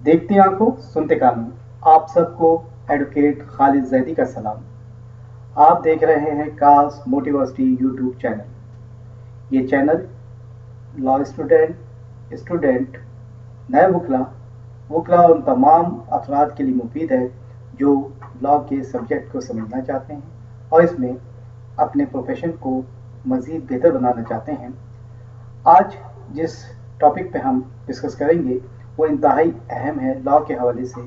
देखती आंखों सुनते कानों, आप सबको एडवोकेट खालिद जैदी का सलाम। आप देख रहे हैं कास मोटिवर्सिटी यूट्यूब चैनल। ये चैनल लॉ स्टूडेंट, नए वकला उन तमाम अफराद के लिए मुफीद है जो लॉ के सब्जेक्ट को समझना चाहते हैं और इसमें अपने प्रोफेशन को मज़ीद बेहतर बनाना चाहते हैं। आज जिस टॉपिक पे हम डिस्कस करेंगे वो इंतहाई अहम है लॉ के हवाले से,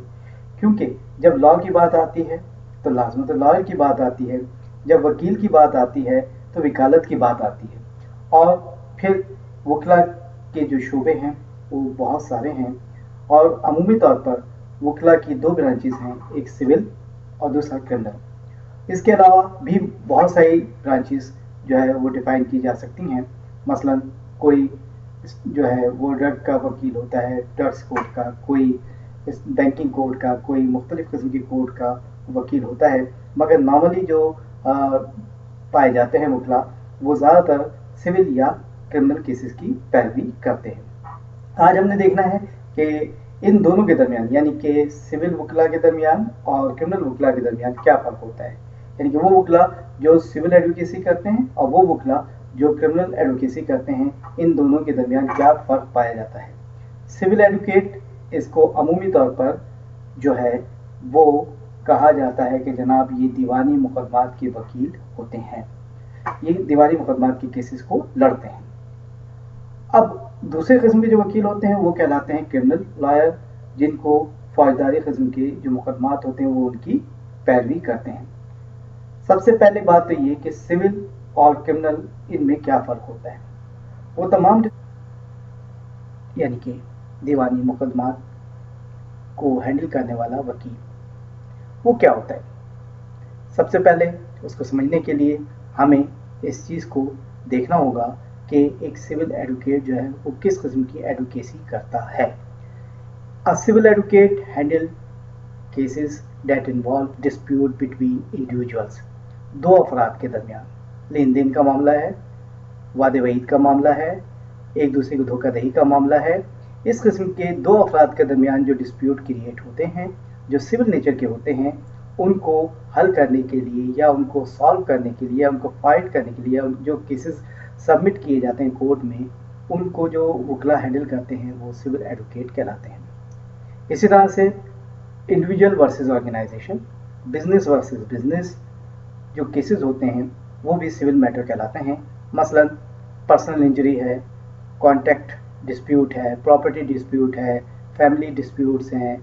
क्योंकि जब लॉ की बात आती है तो लाजमत लॉयर की बात आती है, जब वकील की बात आती है तो वकालत की बात आती है, और फिर वकला के जो शोबे हैं वो बहुत सारे हैं। और अमूमी तौर पर वकला की दो ब्रांचेस हैं, एक सिविल और दूसरा क्रिमिनल। इसके अलावा भी बहुत सारी ब्रांचेस जो है वो डिफाइन की जा सकती हैं। मसलन कोई जो है वो ड्रग का वकील होता है, ड्रग्स कोर्ट का, कोई बैंकिंग कोर्ट का, कोई मुख्तलिफ किस्म की कोर्ट का वकील होता है। मगर नॉर्मली जो पाए जाते हैं वकला वो ज़्यादातर सिविल या क्रिमिनल केसेस की पैरवी करते हैं। आज हमने देखना है कि इन दोनों के दरमियान, यानी कि सिविल वकला के दरमियान और क्रिमिनल वकला के दरमियान क्या फ़र्क होता है। यानी कि वो वकला जो सिविल एडवोकेसी करते हैं और वो वकला जो क्रिमिनल एडवोकेसी करते हैं, इन दोनों के दरमियान क्या फ़र्क पाया जाता है। सिविल एडवोकेट, इसको अमूमी तौर पर जो है वो कहा जाता है कि जनाब ये दीवानी मुकदमात के वकील होते हैं, ये दीवानी मुकदमात के केसेस को लड़ते हैं। अब दूसरे किस्म के जो वकील होते हैं वो कहलाते हैं क्रिमिनल लॉयर, जिनको फौजदारी किस्म के जो मुकदमात होते हैं वो उनकी पैरवी करते हैं। सबसे पहले बात तो ये कि सिविल और क्रिमिनल, इनमें क्या फ़र्क होता है। वो तमाम यानी कि दीवानी मुकदमात को हैंडल करने वाला वकील वो क्या होता है। सबसे पहले उसको समझने के लिए हमें इस चीज़ को देखना होगा कि एक सिविल एडवोकेट जो है वो किस किस्म की एडवोकेसी करता है। A civil advocate handle cases that involve dispute between individuals, दो अफराद के दरमियान लेन देन का मामला है, वादे वईद का मामला है, एक दूसरे को धोखाधड़ी का मामला है। इस किस्म के दो अफराद के दरमियान जो डिस्प्यूट क्रिएट होते हैं, जो सिविल नेचर के होते हैं, उनको हल करने के लिए या उनको सॉल्व करने के लिए या उनको फाइट करने के लिए जो केसेस सबमिट किए जाते हैं कोर्ट में, उनको जो वकला हैंडल करते हैं वो सिविल एडवोकेट कहलाते हैं। इसी तरह से individual versus organisation, business versus business जो केसेस होते हैं वो भी सिविल मैटर कहलाते हैं। मसलन पर्सनल इंजरी है, कॉन्ट्रैक्ट डिस्प्यूट है, प्रॉपर्टी डिस्प्यूट है, फैमिली डिस्प्यूट्स हैं,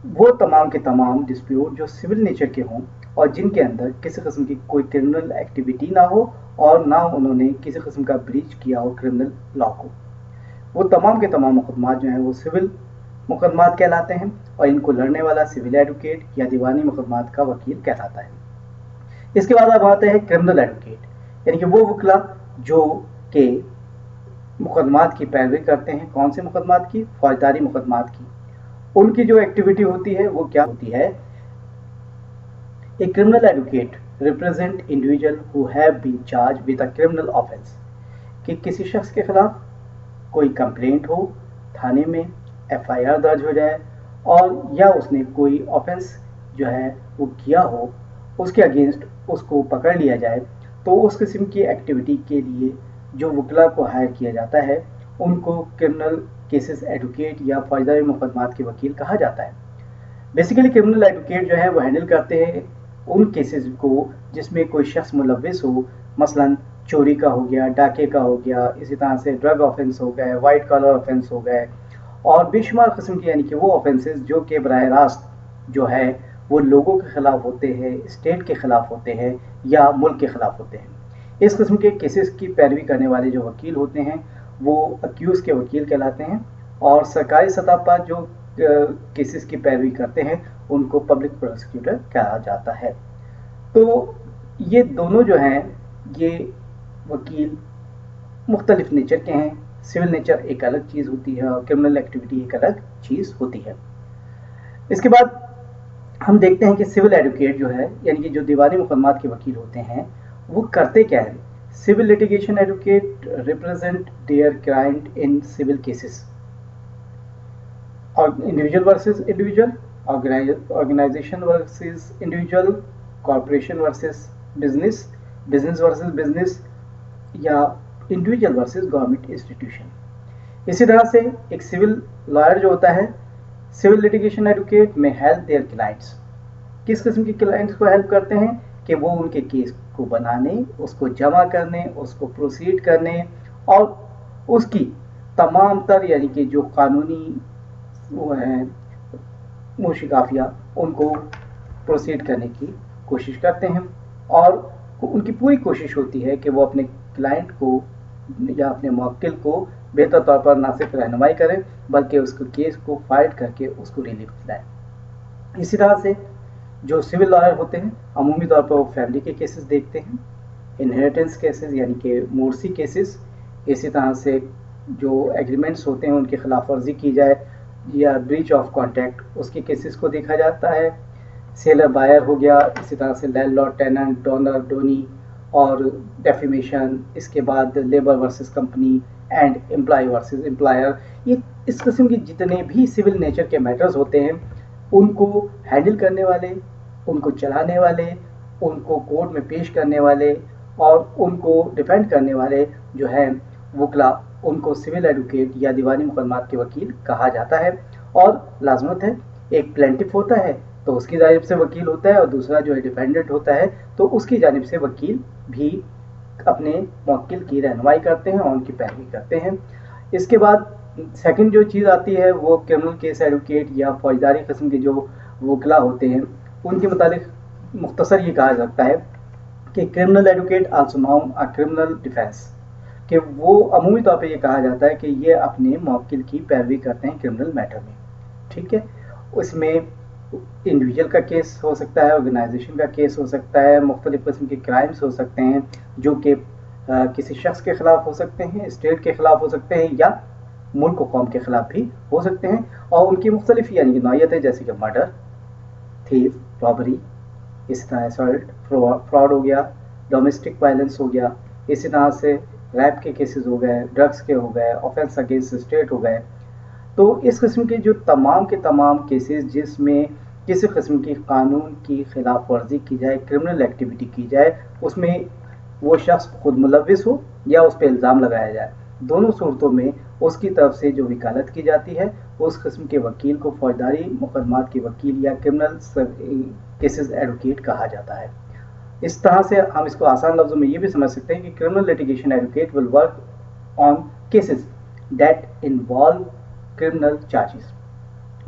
वो तमाम के तमाम डिस्प्यूट जो सिविल नेचर के हों और जिनके अंदर किसी किस्म की कोई क्रिमिनल एक्टिविटी ना हो और ना उन्होंने किसी किस्म का ब्रीच किया हो क्रिमिनल लॉ को, वो तमाम के तमाम मुकदमात जो हैं वो सिविल मुकदमात कहलाते हैं और इनको लड़ने वाला सिविल एडवोकेट या दीवानी मुकदमात का वकील कहलाता है। इसके बाद अब आते हैं क्रिमिनल एडवोकेट, यानी कि वो वकला जो के मुकदमात की पैरवी करते हैं। कौन से मुकदमात की? फौजदारी मुकदमात की। उनकी जो एक्टिविटी होती है वो क्या होती है? A criminal advocate represent individual who have been charge with a criminal offence, कि किसी शख्स के खिलाफ कोई कंप्लेंट हो, थाने में एफआईआर दर्ज हो जाए और या उसने कोई ऑफेंस जो है वो किया हो, उसके अगेंस्ट उसको पकड़ लिया जाए, तो उस किस्म की एक्टिविटी के लिए जो वकला को हायर किया जाता है उनको क्रिमिनल केसेस एडवोकेट या फौजदारी मुकदमात के वकील कहा जाता है। बेसिकली क्रिमिनल एडवोकेट जो है वो हैंडल करते हैं उन केसेस को जिसमें कोई शख्स मुलव्विस हो, मसलन चोरी का हो गया, डाके का हो गया, इसी तरह से ड्रग ऑफेंस हो गए, वाइट कॉलर ऑफेंस हो गए और बेशुमार किस्म के, यानी कि वो ऑफेंसेस जो कि बराह रास्त जो है वो लोगों के खिलाफ होते हैं, स्टेट के खिलाफ होते हैं या मुल्क के खिलाफ होते हैं। इस किस्म के केसेस की पैरवी करने वाले जो वकील होते हैं वो अक्यूज़ के वकील कहलाते हैं और सरकारी सतह पर जो केसेस की पैरवी करते हैं उनको पब्लिक प्रोसिक्यूटर कहा जाता है। तो ये दोनों जो हैं ये वकील मुख्तलिफ नेचर के हैं। सिविल नेचर एक अलग चीज़ होती है और क्रिमिनल एक्टिविटी एक अलग चीज़ होती है। इसके बाद हम देखते हैं कि सिविल एडवोकेट जो है, यानी कि जो दीवानी मुकदमात के वकील होते हैं, वो करते क्या है। Civil litigation advocate represent their client in civil cases, और individual versus individual, organisation versus individual, corporation versus business, business versus business, या इंडिविजुअल वर्सेस गवर्नमेंट इंस्टीट्यूशन। इसी तरह से एक सिविल लॉयर जो होता है, सिविल लिटिगेशन एडवोकेट में हेल्प देयर क्लाइंट्स, किस किस्म के क्लाइंट्स को हेल्प करते हैं कि वो उनके केस को बनाने, उसको जमा करने, उसको प्रोसीड करने और उसकी तमाम तर यानी कि जो कानूनी वो हैं मुशिकाफिया उनको प्रोसीड करने की कोशिश करते हैं। और उनकी पूरी कोशिश होती है कि वो अपने क्लाइंट को या अपने मुवक्किल को बेहतर तौर पर ना सिर्फ रहनुमाई करें बल्कि उसको केस को फाइट करके उसको रिलीफ दिलाएं। इसी तरह से जो सिविल लॉयर होते हैं अमूमी तौर पर वो फैमिली के केसेस देखते हैं, इनहेरिटेंस केसेस यानी कि मोर्सी केसेस, इसी तरह से जो एग्रीमेंट्स होते हैं उनकी खिलाफ वर्जी की जाए या ब्रीच ऑफ कॉन्ट्रैक्ट उसके केसेस को देखा जाता है, सेलर बायर हो गया, इसी तरह से लैंडलॉर्ड टेनेंट, डोनर डोनी और डेफिमेशन, इसके बाद labour versus company and employ versus employer. ये इस किस्म के जितने भी सिविल नेचर के मैटर्स होते हैं उनको हैंडल करने वाले, उनको चलाने वाले, उनको कोर्ट में पेश करने वाले और उनको डिफेंड करने वाले जो हैं वकला, उनको सिविल एडवोकेट या दीवानी मुकदमात के वकील कहा जाता है। और लाजमत है एक प्लेंटिफ होता है तो उसकी जानिब से वकील होता है और दूसरा जो है डिफेंडेंट होता है तो उसकी जानिब से वकील भी अपने मुवक्किल की रहनुमाई करते हैं और उनकी पैरवी करते हैं। इसके बाद सेकंड जो चीज़ आती है वो क्रिमिनल केस एडवोकेट या फौजदारी किस्म के जो वकला होते हैं उनके मुतालिक मुख्तसर ये कहा जाता है कि criminal advocate also known a criminal defence, कि वो अमूमी तौर पे ये कहा जाता है कि ये अपने मुवक्किल की पैरवी करते हैं क्रिमिनल मैटर में। ठीक है, उसमें इंडिविजुअल का केस हो सकता है, ऑर्गेनाइजेशन का केस हो सकता है, मुख्तलिफ किस्म के क्राइम्स हो सकते हैं जो कि किसी शख्स के खिलाफ हो सकते हैं, स्टेट के खिलाफ हो सकते हैं या मुल्क व कौम के खिलाफ भी हो सकते हैं। और उनकी मुख्तलिफ यानी कि नौयत है, जैसे कि मर्डर, थीफ, रॉबरी, इस तरह असॉल्ट, फ्रॉड हो गया, डोमेस्टिक वायलेंस हो गया, इसी तरह से रैप के केसेस हो गए, ड्रग्स के हो गए, ऑफेंस अगेंस्ट स्टेट हो गए। तो इस किस्म के जो तमाम के तमाम केसेस जिसमें किसी किस्म की कानून की खिलाफ वर्जी की जाए, क्रिमिनल एक्टिविटी की जाए, उसमें वो शख्स खुद मुलविस हो या उस पर इल्ज़ाम लगाया जाए, दोनों सूरतों में उसकी तरफ से जो वकालत की जाती है उस किस्म के वकील को फौजदारी मुकदमात के वकील या क्रिमिनल केसेस एडवोकेट कहा जाता है। इस तरह से हम इसको आसान लफ्ज़ों में ये भी समझ सकते हैं कि criminal litigation advocate will work on cases that involve criminal charges.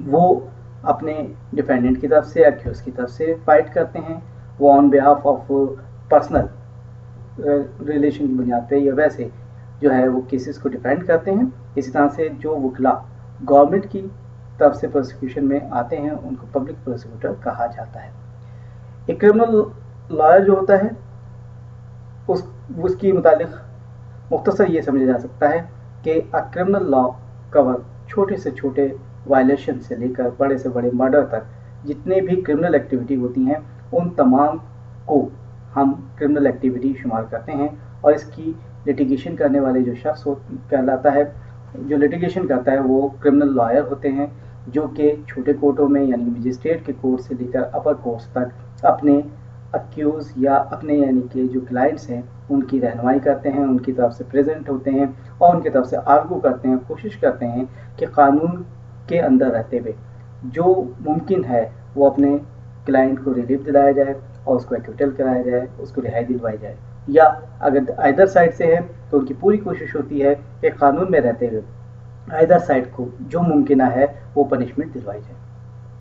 वो अपने डिफेंडेंट की तरफ से, अक्यूज की तरफ से फाइट करते हैं, वो on behalf of personal relation की बुनियाद पे या वैसे जो है वो केसेस को डिफेंड करते हैं। इसी तरह से जो वकला गवर्नमेंट की तरफ से प्रोसिक्यूशन में आते हैं उनको पब्लिक प्रोसिक्यूटर कहा जाता है। एक क्रिमिनल लॉयर जो होता है उसकी मुतालिक मुख्तसर ये समझा जा सकता है कि अ क्रिमिनल लॉ कवर छोटे से छोटे वायलेशन से लेकर बड़े से बड़े मर्डर तक जितने भी क्रिमिनल एक्टिविटी होती हैं उन तमाम को हम क्रिमिनल एक्टिविटी शुमार करते हैं। और इसकी लिटिगेशन करने वाले जो शख्स कहलाता है, जो लिटिगेशन करता है वो क्रिमिनल लॉयर होते हैं जो कि छोटे कोर्टों में यानी मजिस्ट्रेट के कोर्ट से लेकर अपर कोर्ट्स तक अपने अक्यूज़ या अपने यानी कि जो क्लाइंट्स हैं उनकी रहनुमाई करते हैं, उनकी तरफ से प्रेजेंट होते हैं और उनकी तरफ से आर्गू करते हैं, कोशिश करते हैं कि कानून के अंदर रहते हुए जो मुमकिन है वो अपने क्लाइंट को रिलीफ दिलाया जाए और उसको एक्विटल कराया जाए, उसको रिहाई दिलवाई जाए, या अगर आइदर साइड से है तो उनकी पूरी कोशिश होती है कि कानून में रहते हुए आइदर साइड को जो मुमकिन है वो पनिशमेंट दिलवाई जाए।